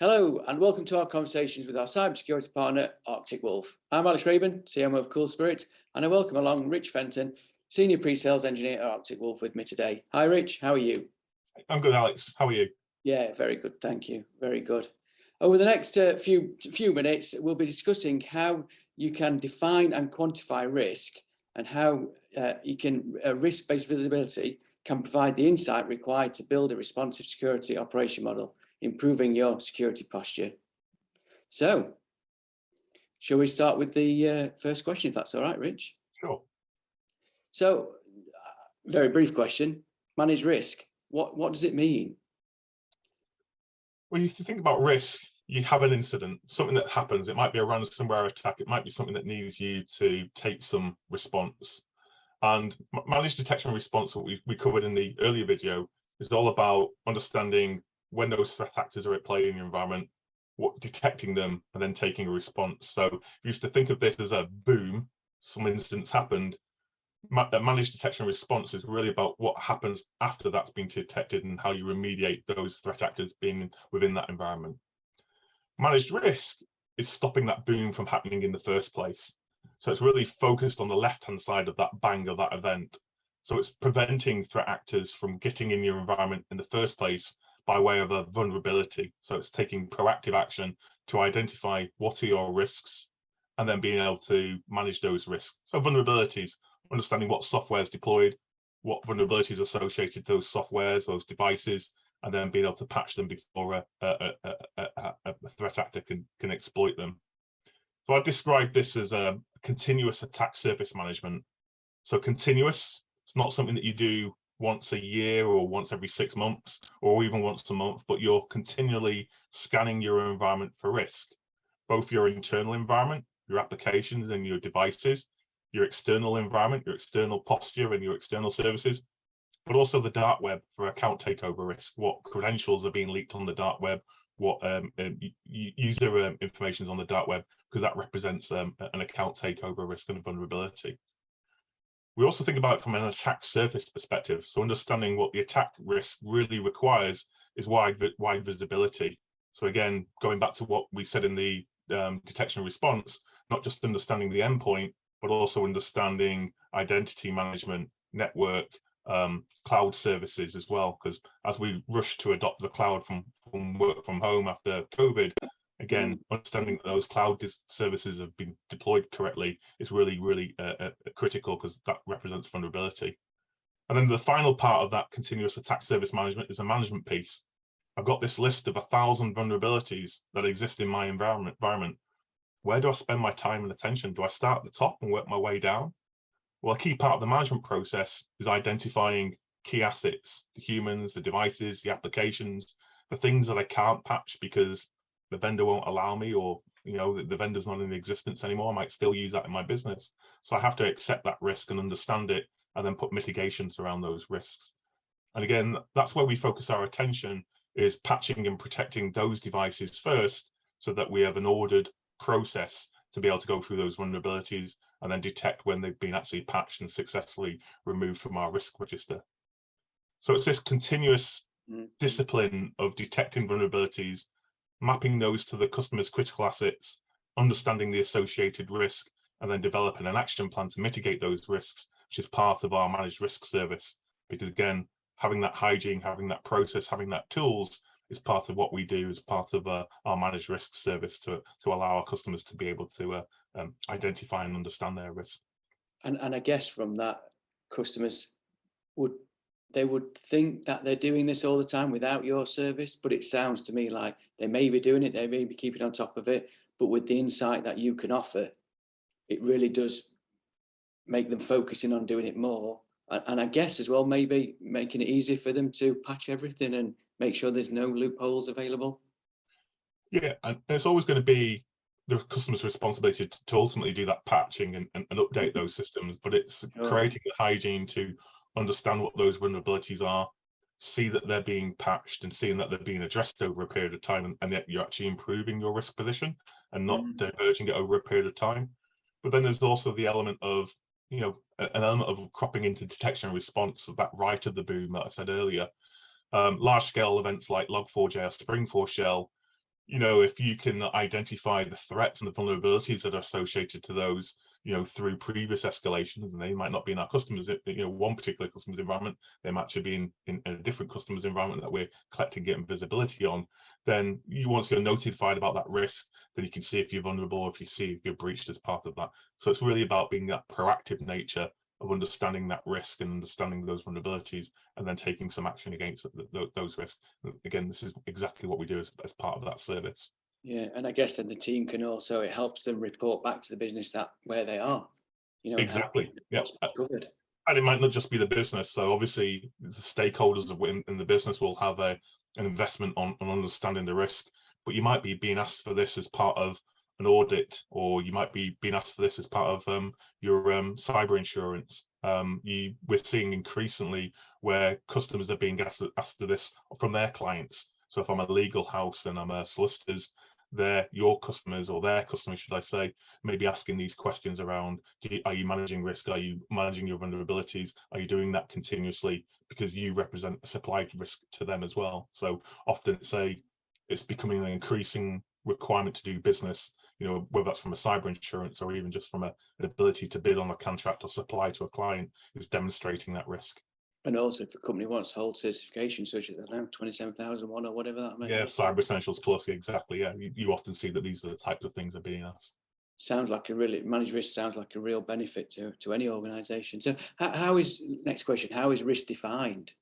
Hello and welcome to our conversations with our cybersecurity partner, Arctic Wolf. I'm Alex Rabin, CMO of COOLSPIRiT, and I welcome along Rich Fenton, Senior Pre-Sales Engineer at Arctic Wolf with me today. Hi Rich, how are you? I'm good, Alex. How are you? Yeah, very good, thank you. Very good. Over the next few minutes, we'll be discussing how you can define and quantify risk and how risk-based visibility can provide the insight required to build a responsive security operation model, improving your security posture. So, shall we start with the first question, if that's all right, Rich? Sure. So, very brief question, manage risk. What does it mean? Well, you think about risk, you have an incident, something that happens. It might be a ransomware attack. It might be something that needs you to take some response. And managed detection and response, what we covered in the earlier video, is all about understanding when those threat actors are at play in your environment, detecting them, and then taking a response. So you used to think of this as a boom, some incidents happened. Managed detection and response is really about what happens after that's been detected and how you remediate those threat actors being within that environment. Managed risk is stopping that boom from happening in the first place. So it's really focused on the left-hand side of that bang of that event. So it's preventing threat actors from getting in your environment in the first place by way of a vulnerability. So it's taking proactive action to identify what are your risks and then being able to manage those risks. So vulnerabilities, understanding what software is deployed, what vulnerabilities associated to those softwares, those devices, and then being able to patch them before a threat actor can exploit them. So I describe this as a continuous attack surface management. So continuous, it's not something that you do once a year or once every 6 months or even once a month, but you're continually scanning your environment for risk, both your internal environment, your applications and your devices, your external environment, your external posture and your external services, but also the dark web for account takeover risk, what credentials are being leaked on the dark web, what user information is on the dark web, because that represents an account takeover risk and a vulnerability. We also think about it from an attack surface perspective. So understanding what the attack risk really requires is wide visibility. So again, going back to what we said in the detection and response, not just understanding the endpoint, but also understanding identity management, network, cloud services as well. Because as we rush to adopt the cloud from work from home after COVID, again, understanding that those cloud services have been deployed correctly is really critical, because that represents vulnerability. And then the final part of that continuous attack service management is a management piece. I've got this list of 1,000 vulnerabilities that exist in my environment. Where do I spend my time and attention? Do I start at the top and work my way down? Well, a key part of the management process is identifying key assets, the humans, the devices, the applications, the things that I can't patch because the vendor won't allow me, or the vendor's not in existence anymore. I might still use that in my business. So I have to accept that risk and understand it, and then put mitigations around those risks. And again, that's where we focus our attention, is patching and protecting those devices first, so that we have an ordered process to be able to go through those vulnerabilities and then detect when they've been actually patched and successfully removed from our risk register. So it's this continuous discipline of detecting vulnerabilities, mapping those to the customer's critical assets, understanding the associated risk, and then developing an action plan to mitigate those risks, which is part of our managed risk service. Because again, having that hygiene, having that process, having that tools is part of what we do as part of our managed risk service to allow our customers to be able to identify and understand their risk. And I guess from that, customers would think that they're doing this all the time without your service, but it sounds to me like they may be doing it, they may be keeping on top of it, but with the insight that you can offer, it really does make them focusing on doing it more. And I guess as well, maybe making it easy for them to patch everything and make sure there's no loopholes available. Yeah, and it's always going to be the customer's responsibility to ultimately do that patching and update those systems, but it's creating the hygiene to understand what those vulnerabilities are, see that they're being patched and seeing that they're being addressed over a period of time, and that you're actually improving your risk position and not diverging it over a period of time. But then there's also the element of, an element of cropping into detection and response, so that right of the boom that I said earlier. Large scale events like Log4j or Spring4Shell, if you can identify the threats and the vulnerabilities that are associated to those, through previous escalations, and they might not be in our customers, one particular customer's environment, they might actually be in a different customer's environment that we're collecting, getting visibility on, then once you're notified about that risk, then you can see if you're vulnerable, or if you see if you're breached as part of that. So it's really about being that proactive nature of understanding that risk and understanding those vulnerabilities, and then taking some action against those risks. Again, this is exactly what we do as part of that service. Yeah, and I guess then the team can also, it helps them report back to the business that where they are, and Exactly. Yeah. what's been covered. And it might not just be the business. So obviously the stakeholders in the business will have an investment on understanding the risk, but you might be being asked for this as part of an audit, or you might be being asked for this as part of your cyber insurance. We're seeing increasingly where customers are being asked for this from their clients. So if I'm a legal house and I'm a solicitor's, your customers, or their customers, should I say, may be asking these questions around, are you managing risk? Are you managing your vulnerabilities? Are you doing that continuously? Because you represent a supply risk to them as well. So often it's becoming an increasing requirement to do business, whether that's from a cyber insurance or even just from an ability to bid on a contract or supply to a client, is demonstrating that risk. And also, if a company wants to hold certification, such as, I don't know, 27001 or whatever that may be. Yeah, Cyber Essentials Plus, exactly. Yeah, you often see that these are the types of things that are being asked. Sounds like managed risk sounds like a real benefit to any organisation. So, next question? How is risk defined?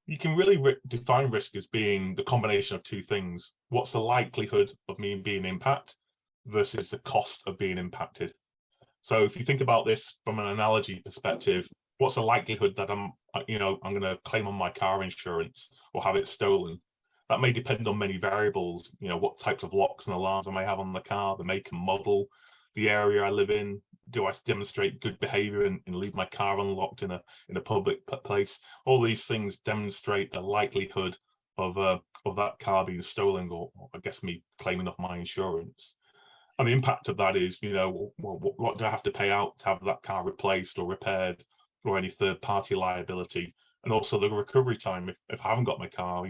You can really define risk as being the combination of two things. What's the likelihood of me being impacted versus the cost of being impacted? So if you think about this from an analogy perspective, what's the likelihood that I'm going to claim on my car insurance or have it stolen? That may depend on many variables, what types of locks and alarms I may have on the car, the make and model, the area I live in. Do I demonstrate good behavior and leave my car unlocked in a public place? All these things demonstrate the likelihood of that car being stolen, or I guess me claiming off my insurance. And the impact of that is, what do I have to pay out to have that car replaced or repaired, or any third party liability? And also the recovery time. If I haven't got my car,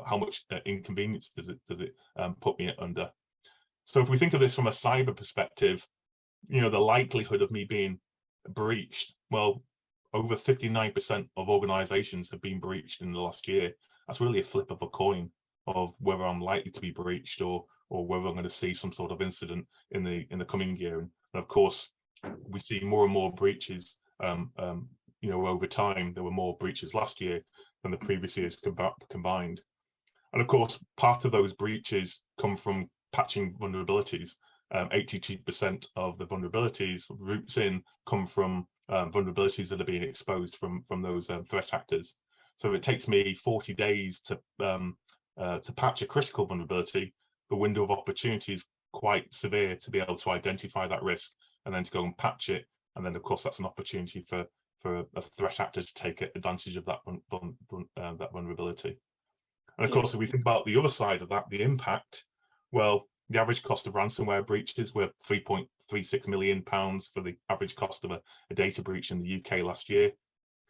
how much inconvenience does it put me under? So if we think of this from a cyber perspective, the likelihood of me being breached, well, over 59% of organizations have been breached in the last year. That's really a flip of a coin of whether I'm likely to be breached or whether I'm going to see some sort of incident in the coming year. And of course, we see more and more breaches. Over time, there were more breaches last year than the previous years combined. And of course, part of those breaches come from patching vulnerabilities. 82% of the vulnerabilities roots in come from vulnerabilities that are being exposed from those threat actors. So it takes me 40 days to patch a critical vulnerability. The window of opportunity is quite severe to be able to identify that risk and then to go and patch it. And then, of course, that's an opportunity for a threat actor to take advantage of that vulnerability. And of course, if we think about the other side of that, the impact, well, the average cost of ransomware breaches were £3.36 million for the average cost of a data breach in the UK last year.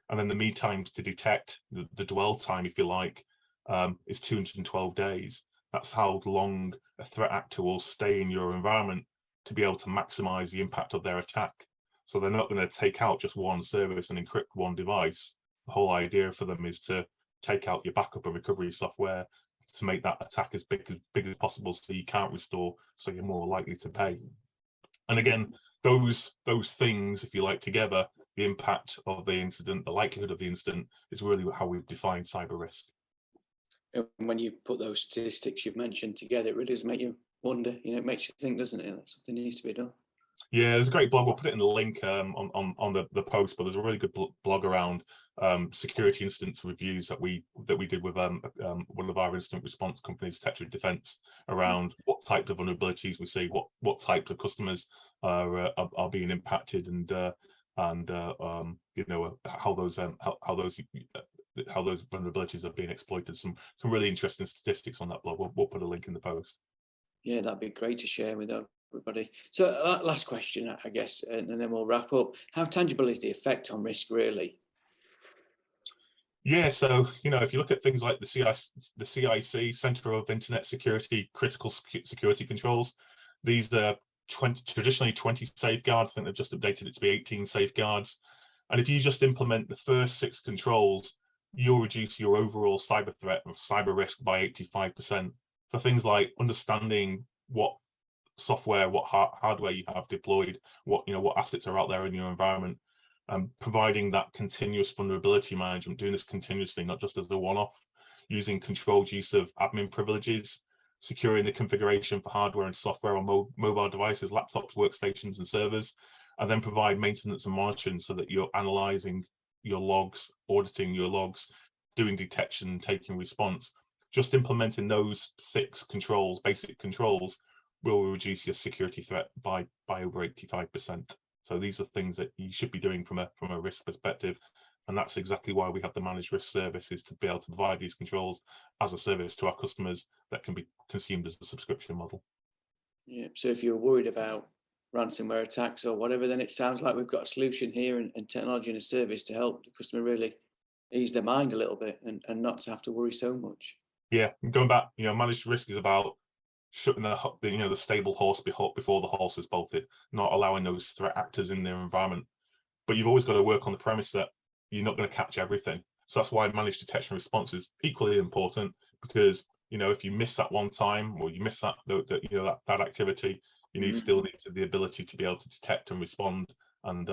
And then the mean time to detect, the dwell time, if you like, is 212 days. That's how long a threat actor will stay in your environment to be able to maximize the impact of their attack. So they're not going to take out just one service and encrypt one device. The whole idea for them is to take out your backup and recovery software to make that attack as big as possible, so you can't restore, so you're more likely to pay. And again, those things, if you like, together, the impact of the incident, the likelihood of the incident, is really how we've defined cyber risk. And when you put those statistics you've mentioned together, it really does make you wonder. It makes you think, doesn't it, that something needs to be done. Yeah, there's a great blog. We'll put it in the link on the post, but there's a really good blog around security incidents reviews that we did with one of our incident response companies, Tetra Defense, around what types of vulnerabilities we see, what types of customers are being impacted, and how those vulnerabilities are being exploited. Some really interesting statistics on that blog. We'll put a link in the post. Yeah, that'd be great to share with everybody. So last question, I guess, and then we'll wrap up. How tangible is the effect on risk, really? Yeah, so if you look at things like the CIC, Center of Internet Security, Critical Security Controls, these are traditionally 20 safeguards. I think they've just updated it to be 18 safeguards. And if you just implement the first 6 controls, you'll reduce your overall cyber threat or cyber risk by 85%. For things like understanding what software, what hardware you have deployed, what assets are out there in your environment, providing that continuous vulnerability management, doing this continuously, not just as a one-off, using controlled use of admin privileges, securing the configuration for hardware and software on mobile devices, laptops, workstations, and servers, and then provide maintenance and monitoring so that you're analyzing your logs, auditing your logs, doing detection, taking response. Just implementing those 6 controls, basic controls, will reduce your security threat by over 85%. So these are things that you should be doing from a risk perspective, and that's exactly why we have the managed risk service, is to be able to provide these controls as a service to our customers that can be consumed as a subscription model. Yeah. So if you're worried about ransomware attacks or whatever, then it sounds like we've got a solution here, and technology and a service to help the customer really ease their mind a little bit, and not to have to worry so much. Yeah, going back, managed risk is about shutting the stable horse before the horse is bolted, not allowing those threat actors in their environment. But you've always got to work on the premise that you're not going to catch everything. So that's why managed detection response is equally important, because if you miss that one time, or you miss that activity, you still need the ability to be able to detect and respond, and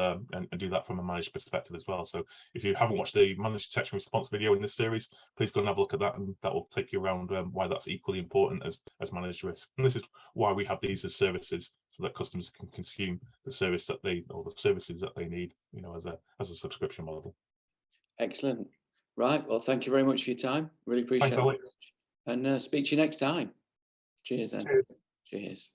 do that from a managed perspective as well. So if you haven't watched the managed detection response video in this series, please go and have a look at that, and that will take you around why that's equally important as managed risk. And this is why we have these as services, so that customers can consume the service that the services that they need, as a subscription model. Excellent. Right. Well, thank you very much for your time. Really appreciate Thanks, it. Alex. And speak to you next time. Cheers then. Cheers. Cheers.